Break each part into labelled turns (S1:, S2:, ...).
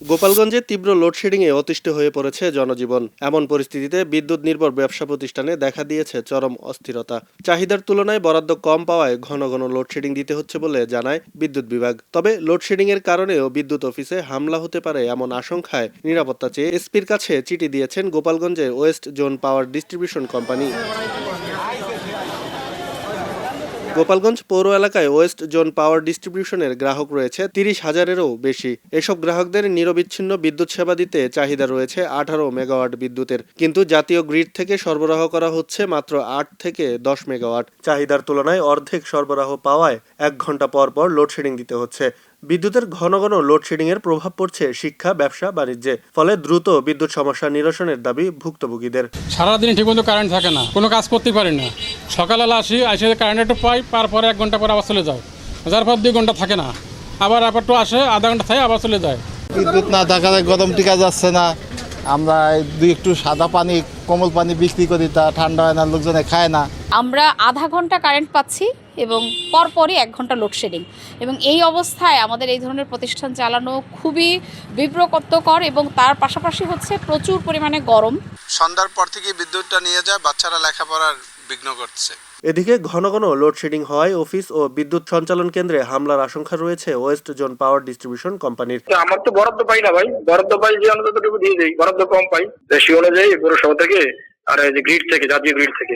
S1: গোপালগঞ্জে তীব্র লোডশেডিংয়ে অতিষ্ঠ হয়ে পড়েছে জনজীবন। এমন পরিস্থিতিতে বিদ্যুৎ নির্ভর ব্যবসা প্রতিষ্ঠানে দেখা দিয়েছে চরম অস্থিরতা। চাহিদার তুলনায় বরাদ্দ কম পাওয়ায় ঘন ঘন লোডশেডিং দিতে হচ্ছে বলে জানায় বিদ্যুৎ বিভাগ। তবে লোডশেডিংয়ের কারণেও বিদ্যুৎ অফিসে হামলা হতে পারে এমন আশঙ্কায় নিরাপত্তা চেয়ে এসপির কাছে চিঠি দিয়েছেন গোপালগঞ্জে West zone power distribution company. Gopalganj পৌর এলাকায় ওয়েস্ট জোন পাওয়ার ডিস্ট্রিবিউশনের গ্রাহক রয়েছে 30,000-এরও বেশি। এসব গ্রাহকদের নিরবিচ্ছিন্ন বিদ্যুৎ সেবা দিতে চাহিদা রয়েছে 18 মেগাওয়াট বিদ্যুতের, কিন্তু জাতীয় গ্রিড থেকে সরবরাহ করা হচ্ছে মাত্র 8 থেকে 10 মেগাওয়াট। চাহিদার তুলনায় অর্ধেক সরবরাহ পাওয়ায় 1 ঘন্টা পর পর লোডশেডিং দিতে হচ্ছে। বিদ্যুতের ঘন ঘন লোডশেডিং এর প্রভাব পড়ছে শিক্ষা, ব্যবসা, বাণিজ্যে। ফলে দ্রুত বিদ্যুৎ সমস্যা নিরসনের দাবি ভুক্তভোগীদের।
S2: সারাদিন ঠিকমতো কারেন্ট থাকে না, কোনো কাজ করতে পারি না। সকালবেলা আসে কারেন্ট একটু পাই, তারপরে 1 ঘন্টা পরে আবার চলে যায়, যার পর 2 ঘন্টা থাকে না, আবার একটু আসে, আধা ঘন্টা থাকে, আবার চলে যায়।
S3: বিদ্যুৎ না থাকায় গরম টিকা যাচ্ছে না। আমরা একটু সাদা পানি, কোমল পানি বিক্রি করি, তা ঠান্ডা হয় না, লোকজনে খায় না।
S4: আমরা আধা ঘন্টা কারেন্ট পাচ্ছি এবং পরপরই 1 ঘন্টা লোডশেডিং, এবং এই অবস্থায় আমাদের এই ধরনের প্রতিষ্ঠান চালানো খুবই বিব্রতকর এবং তার পাশাপাশি হচ্ছে প্রচুর পরিমাণে গরম।
S5: সন্ধ্যার পর থেকে বিদ্যুৎটা নিয়ে যায়, বাচ্চারা লেখাপড়ার বিঘ্ন ঘটছে।
S1: এদিকে ঘন ঘন লোডশেডিং হওয়ায় অফিস ও বিদ্যুৎ সঞ্চালন কেন্দ্রে হামলার আশঙ্কা রয়েছে ওয়েস্ট জোন পাওয়ার ডিস্ট্রিবিউশন কোম্পানির।
S6: আমার তো বরাদ্দ পাই না ভাই, বরাদ্দ পাই যে অন্ততটুকু দিয়ে দেই, বরাদ্দ কম পাই। সেই অনুযায়ী পৌরসভা থেকে আর এই যে গ্রিড থেকে, জাতীয় গ্রিড থেকে,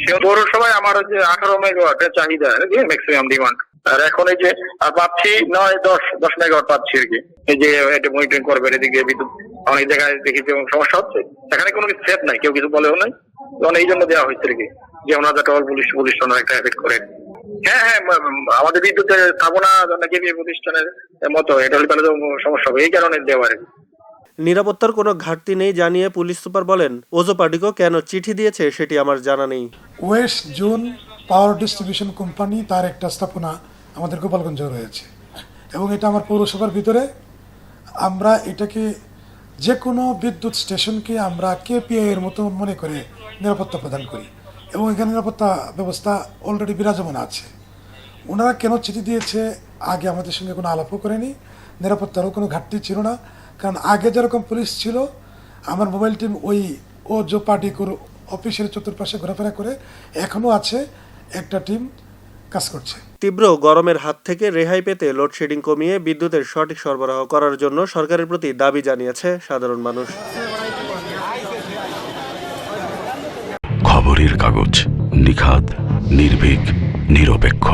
S6: সে পৌরসভায় আমার হচ্ছে 18 মেগাওয়াটের চাহিদা ম্যাক্সিমাম ডিমান্ড। আর এখন এই যে পাচ্ছি 9-10 মেগাওয়াট পাচ্ছি আর কি। এই যে এটা মনিটরিং করবে, এদিকে বিদ্যুৎ অনেক জায়গায় দেখি যে সমস্যা হচ্ছে, সেখানে কোনো কিছু সেট নাই, কেউ কিছু বলেও নাই। তখন এই জন্য দেওয়া হয়েছে আর কি, যে ওনারা যাতে পুলিশ একটা এফেক্ট করে। হ্যাঁ, আমাদের বিদ্যুতে থাকবো না নাকি প্রতিষ্ঠানের মতো, এটা হলে তাহলে তো সমস্যা হবে, এই কারণে দেওয়া আর কি।
S1: নিরাপত্তার কোনো ঘাটতি নেই জানিয়ে পুলিশ সুপার বলেন, ওজো পার্টিকো কেন চিঠি দিয়েছে সেটি আমার জানা নেই।
S7: West zone power distribution company, তার একটা স্থাপনা আমাদের গোপালগঞ্জে রয়েছে, এবং এটা আমার পৌরসভার ভিতরে। আমরা এটাকে যে কোনো বিদ্যুৎ স্টেশনকে আমরা কেপিআই এর মতো মনে করে নিরাপত্তা প্রদান করি, এবং এখানে নিরাপত্তা ব্যবস্থা অলরেডি বিরাজমান আছে। ওনারা কেন চিঠি দিয়েছে আগে আমাদের সঙ্গে কোনো আলাপও করেনি। নিরাপত্তারও কোনো ঘাটতি ছিল না, কারণ আগে যেরকম পুলিশ ছিল, আমার মোবাইল টিম ওই ওজো পার্টিকোর অফিসের চতুর্পাশে ঘোরাফেরা করে এখনও আছে, একটা টিম কাজ করছে।
S1: তীব্র গরমের হাত থেকে রেহাই পেতে লোডশেডিং কমিয়ে বিদ্যুতের সঠিক সরবরাহ করার জন্য সরকারের প্রতি দাবি জানিয়েছে সাধারণ মানুষ।
S8: খবরের কাগজ, নিখাদ, নির্ভীক, নিরপেক্ষ।